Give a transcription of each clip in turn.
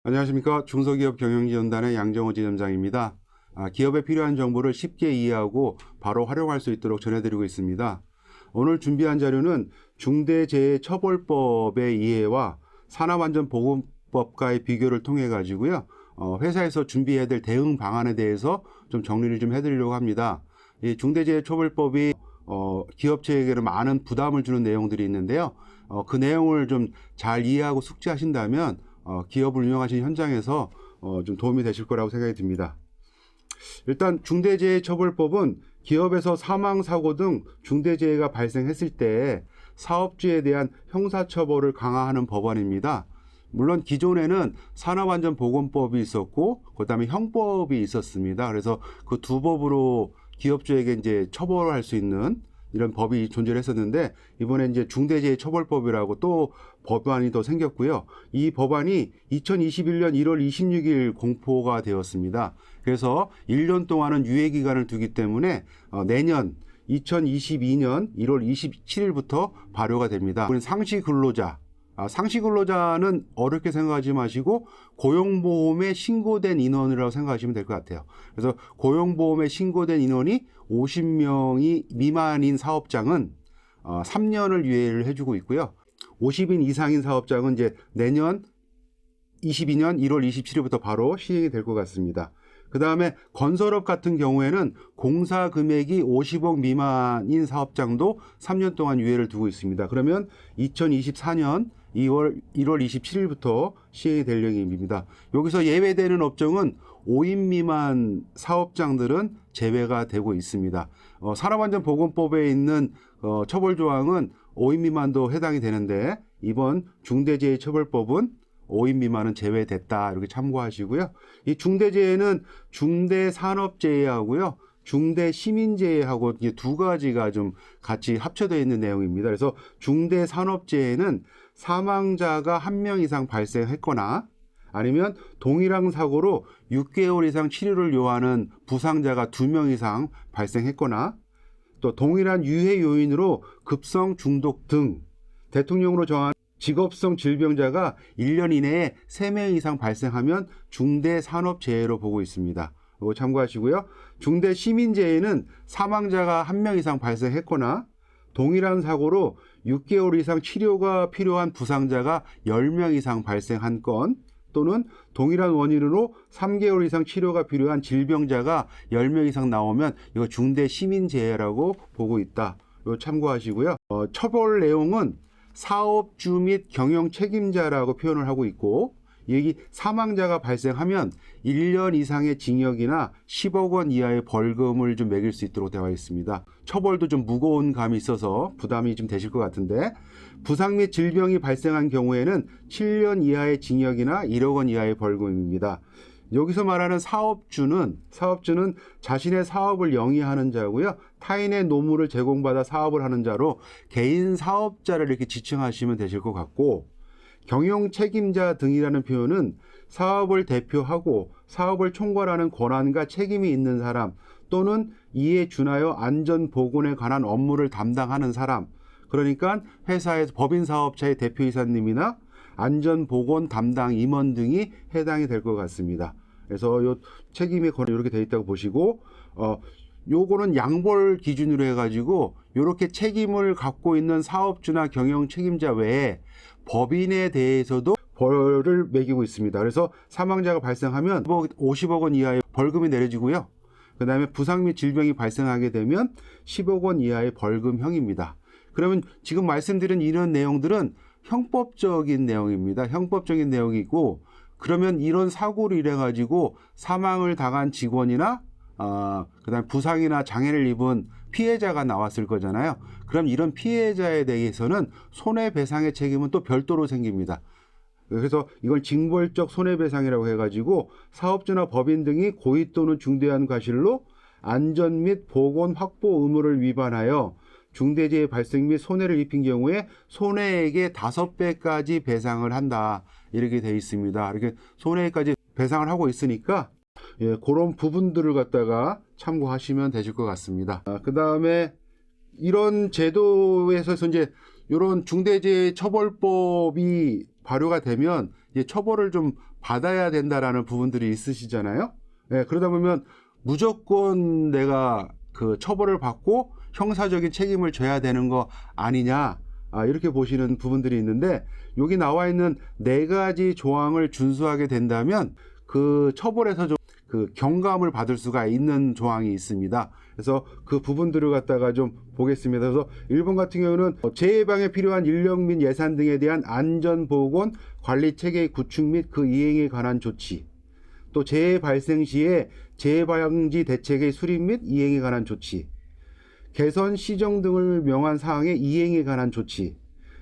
안녕하십니까. 중소기업 경영지원단의 양정호 지점장입니다. 기업에 필요한 정보를 쉽게 이해하고 바로 활용할 수 있도록 전해드리고 있습니다. 오늘 준비한 자료는 중대재해처벌법의 이해와 산업안전보건법과의 비교를 통해 가지고요. 회사에서 준비해야 될 대응 방안에 대해서 좀 정리를 좀 해드리려고 합니다. 이 중대재해처벌법이 기업체에게는 많은 부담을 주는 내용들이 있는데요. 그 내용을 좀 잘 이해하고 숙지하신다면 기업을 운영하시는 현장에서 좀 도움이 되실 거라고 생각이 듭니다. 일단 중대재해처벌법은 기업에서 사망사고 등 중대재해가 발생했을 때 사업주에 대한 형사처벌을 강화하는 법안입니다. 물론 기존에는 산업안전보건법이 있었고 그다음에 형법이 있었습니다. 그래서 그 두 법으로 기업주에게 이제 처벌할 수 있는 이런 법이 존재를 했었는데, 이번에 이제 중대재해처벌법이라고 또 법안이 더 생겼고요. 이 법안이 2021년 1월 26일 공포가 되었습니다. 그래서 1년 동안은 유예 기간을 두기 때문에 내년 2022년 1월 27일부터 발효가 됩니다. 상시 근로자, 상시 근로자는 어렵게 생각하지 마시고 고용보험에 신고된 인원이라고 생각하시면 될 것 같아요. 그래서 고용보험에 신고된 인원이 50명이 미만인 사업장은 3년을 유예를 해주고 있고요. 50인 이상인 사업장은 이제 내년 22년 1월 27일부터 바로 시행이 될 것 같습니다. 그 다음에 건설업 같은 경우에는 공사 금액이 50억 미만인 사업장도 3년 동안 유예를 두고 있습니다. 그러면 2024년 1월 27일부터 시행이 될 예정입니다. 여기서 예외되는 업종은 5인 미만 사업장들은 제외가 되고 있습니다. 산업안전보건법에 있는 처벌조항은 5인 미만도 해당이 되는데, 이번 중대재해처벌법은 5인 미만은 제외됐다, 이렇게 참고하시고요. 이 중대재해는 중대산업재해하고요, 중대시민재해하고 이게 두 가지가 좀 같이 합쳐져 있는 내용입니다. 그래서 중대산업재해는 사망자가 1명 이상 발생했거나 아니면 동일한 사고로 6개월 이상 치료를 요하는 부상자가 2명 이상 발생했거나, 또 동일한 유해 요인으로 급성 중독 등 대통령으로 정한 직업성 질병자가 1년 이내에 3명 이상 발생하면 중대산업재해로 보고 있습니다. 이거 참고하시고요. 중대시민재해는 사망자가 1명 이상 발생했거나 동일한 사고로 6개월 이상 치료가 필요한 부상자가 10명 이상 발생한 건, 또는 동일한 원인으로 3개월 이상 치료가 필요한 질병자가 10명 이상 나오면 이거 중대시민재해라고 보고 있다. 이거 참고하시고요. 처벌 내용은 사업주 및 경영 책임자라고 표현을 하고 있고, 여기 사망자가 발생하면 1년 이상의 징역이나 10억 원 이하의 벌금을 좀 매길 수 있도록 되어 있습니다. 처벌도 좀 무거운 감이 있어서 부담이 좀 되실 것 같은데, 부상 및 질병이 발생한 경우에는 7년 이하의 징역이나 1억 원 이하의 벌금입니다. 여기서 말하는 사업주는 자신의 사업을 영위하는 자고요. 타인의 노무를 제공받아 사업을 하는 자로 개인 사업자를 이렇게 지칭하시면 되실 것 같고, 경영 책임자 등이라는 표현은 사업을 대표하고 사업을 총괄하는 권한과 책임이 있는 사람, 또는 이에 준하여 안전보건에 관한 업무를 담당하는 사람, 그러니까 회사에서 법인사업자의 대표이사님이나 안전보건 담당 임원 등이 해당이 될 것 같습니다. 그래서 요 책임의 권한 이렇게 되어 있다고 보시고, 요거는 양벌 기준으로 해가지고 이렇게 책임을 갖고 있는 사업주나 경영 책임자 외에 법인에 대해서도 벌을 매기고 있습니다. 그래서 사망자가 발생하면 50억 원 이하의 벌금이 내려지고요. 그 다음에 부상 및 질병이 발생하게 되면 10억 원 이하의 벌금형입니다. 그러면 지금 말씀드린 이런 내용들은 형법적인 내용입니다. 형법적인 내용이고, 그러면 이런 사고를 인해 가지고 사망을 당한 직원이나 그다음에 부상이나 장애를 입은 피해자가 나왔을 거잖아요. 그럼 이런 피해자에 대해서는 손해배상의 책임은 또 별도로 생깁니다. 그래서 이걸 징벌적 손해배상이라고 해가지고 사업주나 법인 등이 고의 또는 중대한 과실로 안전 및 보건 확보 의무를 위반하여 중대재해 발생 및 손해를 입힌 경우에 손해액의 5배까지 배상을 한다, 이렇게 되어 있습니다. 이렇게 손해액까지 배상을 하고 있으니까 그런 부분들을 갖다가 참고하시면 되실 것 같습니다. 그 다음에 이런 제도에서 이제 이런 중대재해처벌법이 발효가 되면 이제 처벌을 좀 받아야 된다라는 부분들이 있으시잖아요. 예, 그러다 보면 무조건 내가 그 처벌을 받고 형사적인 책임을 져야 되는 거 아니냐, 이렇게 보시는 부분들이 있는데, 여기 나와 있는 4가지 조항을 준수하게 된다면 그 처벌에서 좀 그 경감을 받을 수가 있는 조항이 있습니다. 그래서 그 부분들을 갖다가 좀 보겠습니다. 그래서 1번 같은 경우는 재해 예방에 필요한 인력 및 예산 등에 대한 안전보건 관리 체계 구축 및 그 이행에 관한 조치, 또 재해 발생 시에 재해 방지 대책의 수립 및 이행에 관한 조치, 개선 시정 등을 명한 사항의 이행에 관한 조치,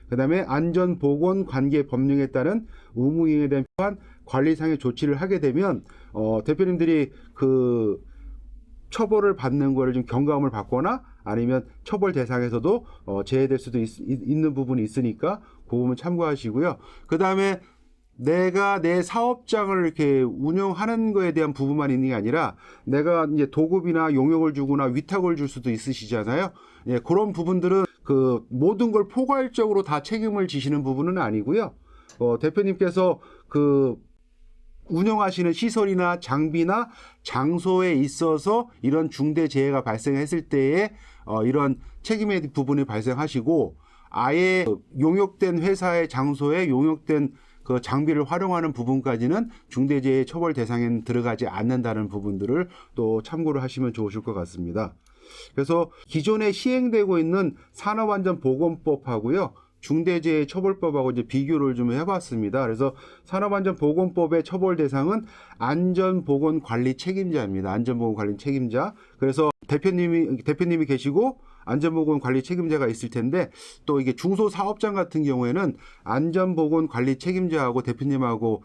그 다음에 안전보건 관계 법령에 따른 의무 이행에 대한 필요한 관리상의 조치를 하게 되면 대표님들이 그 처벌을 받는 거를 좀 경감을 받거나 아니면 처벌 대상에서도 제외될 수도 있는 부분이 있으니까 그 부분 참고하시고요. 그 다음에 내가 내 사업장을 이렇게 운영하는 거에 대한 부분만 있는 게 아니라 내가 이제 도급이나 용역을 주거나 위탁을 줄 수도 있으시잖아요. 예, 그런 부분들은 그 모든 걸 포괄적으로 다 책임을 지시는 부분은 아니고요. 대표님께서 그 운영하시는 시설이나 장비나 장소에 있어서 이런 중대 재해가 발생했을 때에 이런 책임의 부분이 발생하시고, 아예 용역된 회사의 장소에 용역된 그 장비를 활용하는 부분까지는 중대재해 처벌 대상에 들어가지 않는다는 부분들을 또 참고를 하시면 좋으실 것 같습니다. 그래서 기존에 시행되고 있는 산업안전보건법하고요, 중대재해처벌법하고 이제 비교를 좀 해봤습니다. 그래서 산업안전보건법의 처벌 대상은 안전보건관리 책임자입니다. 안전보건관리 책임자. 그래서 대표님이 계시고 안전보건관리 책임자가 있을 텐데, 또 이게 중소사업장 같은 경우에는 안전보건관리 책임자하고 대표님하고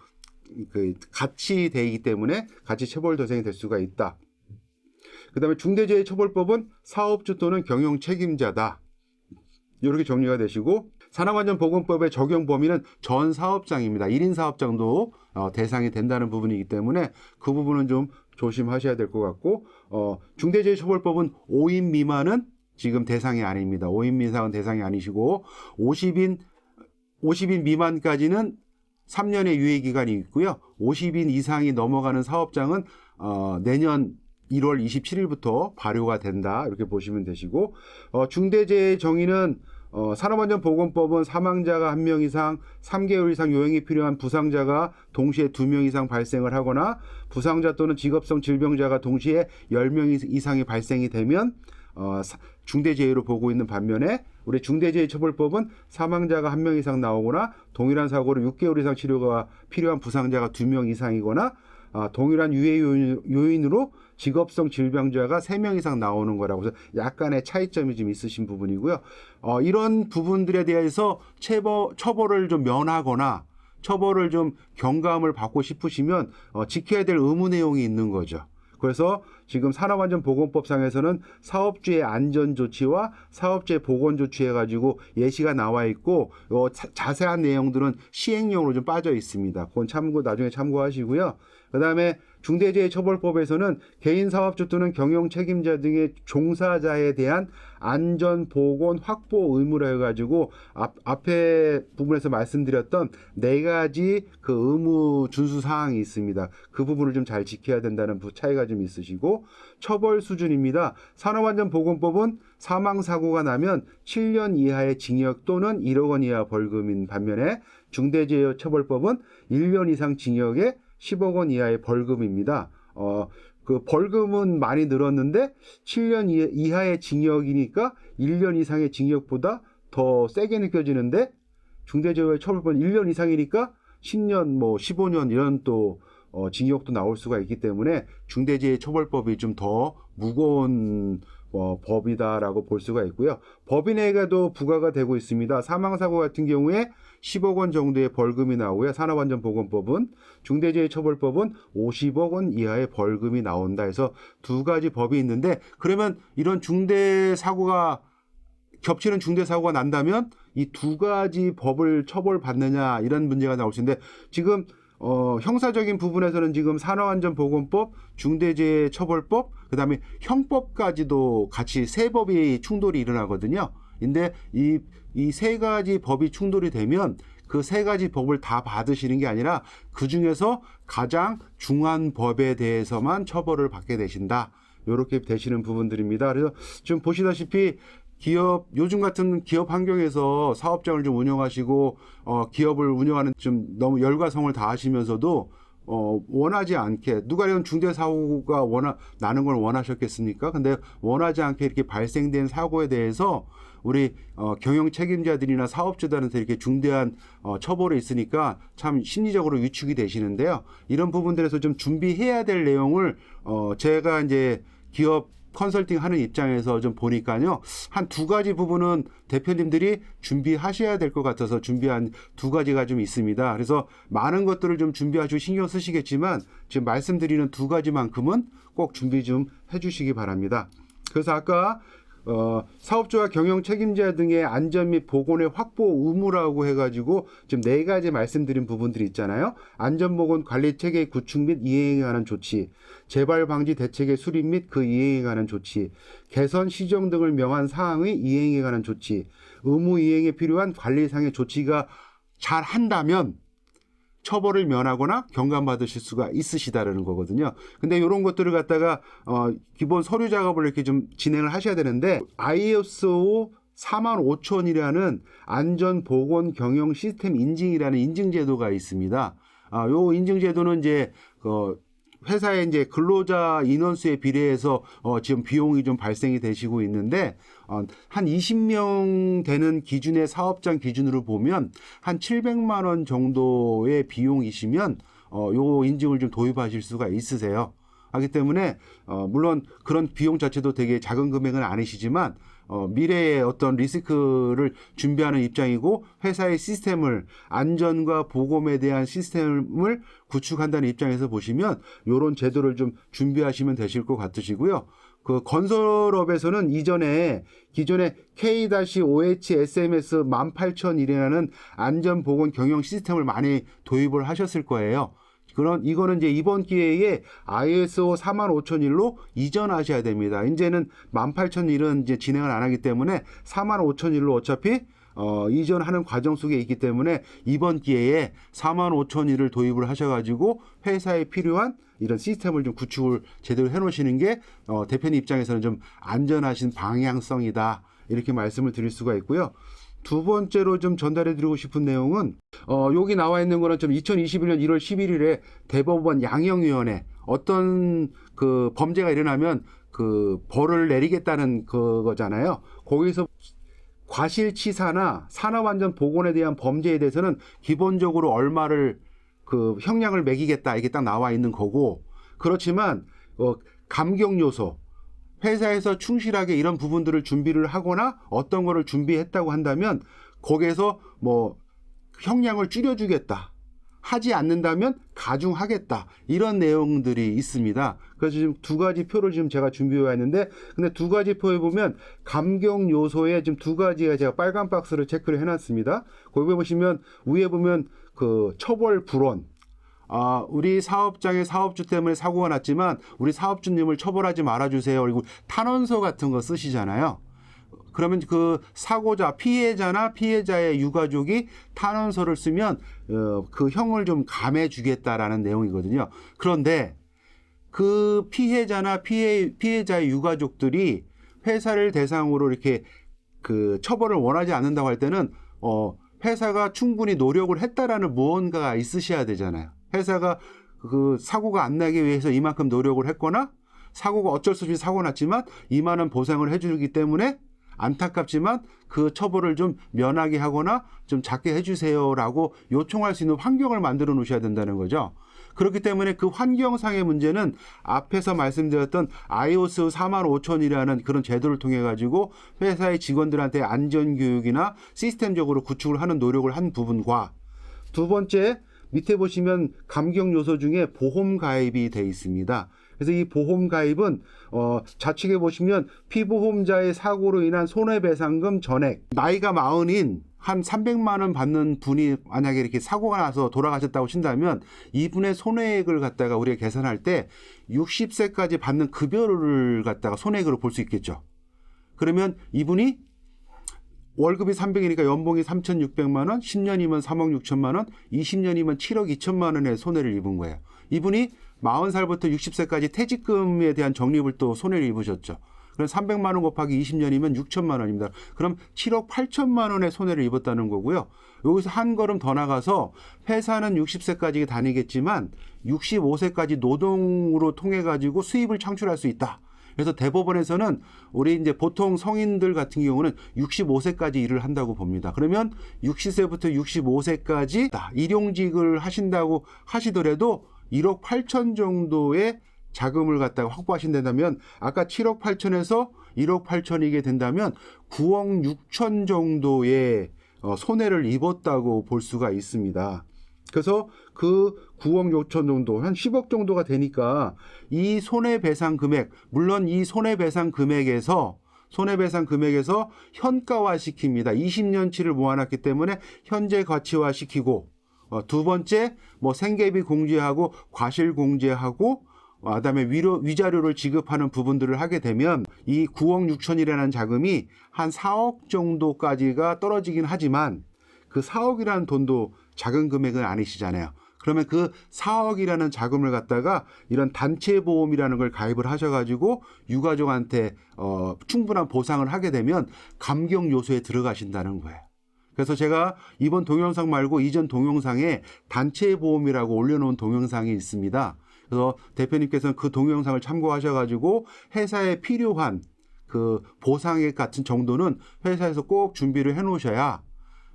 그 같이 되기 때문에 같이 처벌 대상이 될 수가 있다. 그 다음에 중대재해처벌법은 사업주 또는 경영 책임자다. 이렇게 정리가 되시고, 산업안전보건법의 적용 범위는 전 사업장입니다. 1인 사업장도 대상이 된다는 부분이기 때문에 그 부분은 좀 조심하셔야 될 것 같고, 중대재해처벌법은 5인 미만은 지금 대상이 아닙니다. 5인 미만은 대상이 아니시고, 50인 미만까지는 3년의 유예기간이 있고요. 50인 이상이 넘어가는 사업장은 내년 1월 27일부터 발효가 된다, 이렇게 보시면 되시고, 중대재해 정의는 산업안전보건법은 사망자가 1명 이상, 3개월 이상 요양이 필요한 부상자가 동시에 2명 이상 발생을 하거나 부상자 또는 직업성 질병자가 동시에 10명 이상이 발생이 되면 중대재해로 보고 있는 반면에, 우리 중대재해처벌법은 사망자가 1명 이상 나오거나 동일한 사고로 6개월 이상 치료가 필요한 부상자가 2명 이상이거나 동일한 유해 요인으로 직업성 질병자가 3명 이상 나오는 거라고 해서 약간의 차이점이 좀 있으신 부분이고요. 이런 부분들에 대해서 처벌을 좀 면하거나 처벌을 좀 경감을 받고 싶으시면 지켜야 될 의무 내용이 있는 거죠. 그래서 지금 산업안전보건법상에서는 사업주의 안전조치와 사업주의 보건조치 해가지고 예시가 나와 있고, 자세한 내용들은 시행령으로 좀 빠져 있습니다. 그건 나중에 참고하시고요. 그 다음에 중대재해처벌법에서는 개인사업주 또는 경영책임자 등의 종사자에 대한 안전보건 확보 의무로 해가지고 앞에 부분에서 말씀드렸던 4가지 그 의무 준수 사항이 있습니다. 그 부분을 좀 잘 지켜야 된다는 차이가 좀 있으시고, 처벌 수준입니다. 산업안전보건법은 사망사고가 나면 7년 이하의 징역 또는 1억 원 이하 벌금인 반면에 중대재해처벌법은 1년 이상 징역에 10억 원 이하의 벌금입니다. 그 벌금은 많이 늘었는데 7년 이하의 징역이니까 1년 이상의 징역보다 더 세게 느껴지는데, 중대재해처벌법은 1년 이상이니까 10년, 15년 이런 또 징역도 나올 수가 있기 때문에 중대재해처벌법이 좀 더 무거운 법이다라고 볼 수가 있고요. 법인에게도 부과가 되고 있습니다. 사망사고 같은 경우에 10억 원 정도의 벌금이 나오고요. 산업안전보건법은, 중대재해처벌법은 50억 원 이하의 벌금이 나온다 해서 2가지 법이 있는데, 그러면 이런 겹치는 중대사고가 난다면 이 2가지 법을 처벌받느냐, 이런 문제가 나올 수 있는데, 지금 형사적인 부분에서는 지금 산업안전보건법, 중대재해처벌법, 그 다음에 형법까지도 같이 3법이 충돌이 일어나거든요. 근데 이 3가지 법이 충돌이 되면 그 세 가지 법을 다 받으시는 게 아니라 그중에서 가장 중한 법에 대해서만 처벌을 받게 되신다. 이렇게 되시는 부분들입니다. 그래서 지금 보시다시피 기업, 요즘 같은 기업 환경에서 사업장을 좀 운영하시고 기업을 운영하는 좀 너무 열과성을 다하시면서도 원하지 않게, 누가는 중대 사고가 나는 걸 원하셨겠습니까? 근데 원하지 않게 이렇게 발생된 사고에 대해서 우리 경영 책임자들이나 사업주들한테 이렇게 중대한 처벌이 있으니까 참 심리적으로 위축이 되시는데요. 이런 부분들에서 좀 준비해야 될 내용을 제가 이제 기업 컨설팅 하는 입장에서 좀 보니까요. 한 두 가지 부분은 대표님들이 준비하셔야 될 것 같아서 준비한 두 가지가 좀 있습니다. 그래서 많은 것들을 좀 준비하시고 신경 쓰시겠지만 지금 말씀드리는 두 가지만큼은 꼭 준비 좀 해주시기 바랍니다. 그래서 아까 사업주와 경영 책임자 등의 안전 및 보건의 확보 의무라고 해가지고 지금 네 가지 말씀드린 부분들이 있잖아요. 안전보건 관리 체계 구축 및 이행에 관한 조치, 재발 방지 대책의 수립 및 그 이행에 관한 조치, 개선 시정 등을 명한 사항의 이행에 관한 조치, 의무 이행에 필요한 관리상의 조치가 잘 한다면 처벌을 면하거나 경감받으실 수가 있으시다라는 거거든요. 근데 이런 것들을 갖다가 기본 서류 작업을 이렇게 좀 진행을 하셔야 되는데 ISO 45000이라는 안전보건 경영 시스템 인증이라는 인증제도가 있습니다. 요 인증제도는 이제 회사의 이제 근로자 인원수에 비례해서 지금 비용이 좀 발생이 되시고 있는데 한 20명 되는 기준의 사업장 기준으로 보면 한 700만 원 정도의 비용이시면 요 인증을 좀 도입하실 수가 있으세요. 하기 때문에 물론 그런 비용 자체도 되게 작은 금액은 아니시지만 미래의 어떤 리스크를 준비하는 입장이고 회사의 시스템을 안전과 보건에 대한 시스템을 구축한다는 입장에서 보시면 이런 제도를 좀 준비하시면 되실 것 같으시고요. 그 건설업에서는 이전에 기존의 K-OH-SMS 18001이라는 안전보건 경영 시스템을 많이 도입을 하셨을 거예요. 이거는 이제 이번 기회에 ISO 45001로 이전하셔야 됩니다. 이제는 18001은 이제 진행을 안 하기 때문에 45001로 어차피 이전하는 과정 속에 있기 때문에 이번 기회에 45001을 도입을 하셔가지고 회사에 필요한 이런 시스템을 좀 구축을 제대로 해놓으시는 게 대표님 입장에서는 좀 안전하신 방향성이다. 이렇게 말씀을 드릴 수가 있고요. 두 번째로 좀 전달해드리고 싶은 내용은 여기 나와 있는 거는 좀 2021년 1월 11일에 대법원 양형위원회 어떤 그 범죄가 일어나면 그 벌을 내리겠다는 그거잖아요. 거기서 과실치사나 산업안전보건에 대한 범죄에 대해서는 기본적으로 얼마를 그 형량을 매기겠다 이게 딱 나와 있는 거고, 그렇지만 감경 요소 회사에서 충실하게 이런 부분들을 준비를 하거나 어떤 거를 준비했다고 한다면 거기에서 뭐 형량을 줄여주겠다, 하지 않는다면 가중하겠다, 이런 내용들이 있습니다. 그래서 지금 두 가지 표를 지금 제가 준비해 왔는데, 근데 두 가지 표에 보면 감경 요소에 지금 두 가지가 제가 빨간 박스를 체크를 해놨습니다. 거기 보시면 위에 보면 그 처벌 불원, 우리 사업장의 사업주 때문에 사고가 났지만 우리 사업주님을 처벌하지 말아주세요. 그리고 탄원서 같은 거 쓰시잖아요. 그러면 그 사고자, 피해자나 피해자의 유가족이 탄원서를 쓰면 그 형을 좀 감해주겠다라는 내용이거든요. 그런데 그 피해자나 피해자의 유가족들이 회사를 대상으로 이렇게 그 처벌을 원하지 않는다고 할 때는 회사가 충분히 노력을 했다라는 무언가가 있으셔야 되잖아요. 회사가 그 사고가 안 나기 위해서 이만큼 노력을 했거나 사고가 어쩔 수 없이 사고 났지만 이만한 보상을 해주기 때문에 안타깝지만 그 처벌을 좀 면하게 하거나 좀 작게 해주세요라고 요청할 수 있는 환경을 만들어 놓으셔야 된다는 거죠. 그렇기 때문에 그 환경상의 문제는 앞에서 말씀드렸던 ISO 45000이라는 그런 제도를 통해 가지고 회사의 직원들한테 안전교육이나 시스템적으로 구축을 하는 노력을 한 부분과, 두 번째 밑에 보시면 감경 요소 중에 보험 가입이 돼 있습니다. 그래서 이 보험 가입은 좌측에 보시면 피보험자의 사고로 인한 손해배상금 전액, 나이가 40인 한 300만 원 받는 분이 만약에 이렇게 사고가 나서 돌아가셨다고 친다면 이분의 손해액을 갖다가 우리가 계산할 때 60세까지 받는 급여를 갖다가 손해액으로 볼 수 있겠죠. 그러면 이분이 월급이 300이니까 연봉이 3,600만 원, 10년이면 3억 6천만 원, 20년이면 7억 2천만 원의 손해를 입은 거예요. 이분이 40살부터 60세까지 퇴직금에 대한 적립을 또 손해를 입으셨죠. 그럼 300만 원 곱하기 20년이면 6천만 원입니다. 그럼 7억 8천만 원의 손해를 입었다는 거고요. 여기서 한 걸음 더 나가서 회사는 60세까지 다니겠지만 65세까지 노동으로 통해 가지고 수입을 창출할 수 있다. 그래서 대법원에서는 우리 이제 보통 성인들 같은 경우는 65세까지 일을 한다고 봅니다. 그러면 60세부터 65세까지 일용직을 하신다고 하시더라도 1억 8천 정도의 자금을 갖다가 확보하신다면 아까 7억 8천에서 1억 8천이게 된다면 9억 6천 정도의 손해를 입었다고 볼 수가 있습니다. 그래서 그 9억 6천 정도, 한 10억 정도가 되니까 이 손해배상 금액, 물론 이 손해배상 금액에서 현가화 시킵니다. 20년치를 모아놨기 때문에 현재 가치화 시키고, 두 번째, 생계비 공제하고 과실 공제하고, 그다음에 위자료를 지급하는 부분들을 하게 되면 이 9억 6천이라는 자금이 한 4억 정도까지가 떨어지긴 하지만 그 4억이라는 돈도 작은 금액은 아니시잖아요. 그러면 그 4억이라는 자금을 갖다가 이런 단체 보험이라는 걸 가입을 하셔가지고 유가족한테 충분한 보상을 하게 되면 감경 요소에 들어가신다는 거예요. 그래서 제가 이번 동영상 말고 이전 동영상에 단체 보험이라고 올려놓은 동영상이 있습니다. 그래서 대표님께서는 그 동영상을 참고하셔가지고 회사에 필요한 그 보상액 같은 정도는 회사에서 꼭 준비를 해놓으셔야,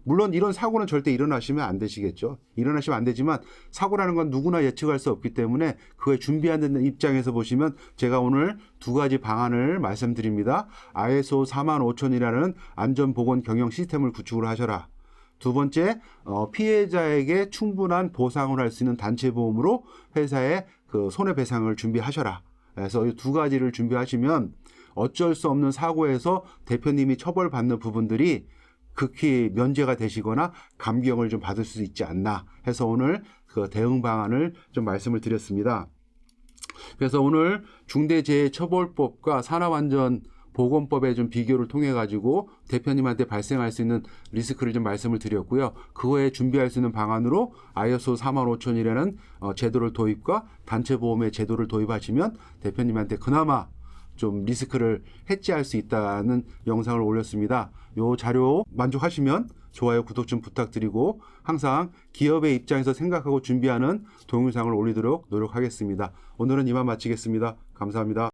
물론 이런 사고는 절대 일어나시면 안 되시겠죠. 일어나시면 안 되지만 사고라는 건 누구나 예측할 수 없기 때문에 그거에 준비하는 입장에서 보시면 제가 오늘 두 가지 방안을 말씀드립니다. ISO 45000이라는 안전보건 경영 시스템을 구축을 하셔라. 두 번째, 피해자에게 충분한 보상을 할 수 있는 단체 보험으로 회사에 그 손해배상을 준비하셔라. 그래서 이 두 가지를 준비하시면 어쩔 수 없는 사고에서 대표님이 처벌받는 부분들이 극히 면제가 되시거나 감경을 좀 받을 수 있지 않나 해서 오늘 그 대응 방안을 좀 말씀을 드렸습니다. 그래서 오늘 중대재해처벌법과 산업안전보건법의 좀 비교를 통해 가지고 대표님한테 발생할 수 있는 리스크를 좀 말씀을 드렸고요. 그거에 준비할 수 있는 방안으로 ISO 45000이라는 제도를 도입과 단체보험의 제도를 도입하시면 대표님한테 그나마 좀 리스크를 해지할 수 있다는 영상을 올렸습니다. 요 자료 만족하시면 좋아요, 구독 좀 부탁드리고 항상 기업의 입장에서 생각하고 준비하는 동영상을 올리도록 노력하겠습니다. 오늘은 이만 마치겠습니다. 감사합니다.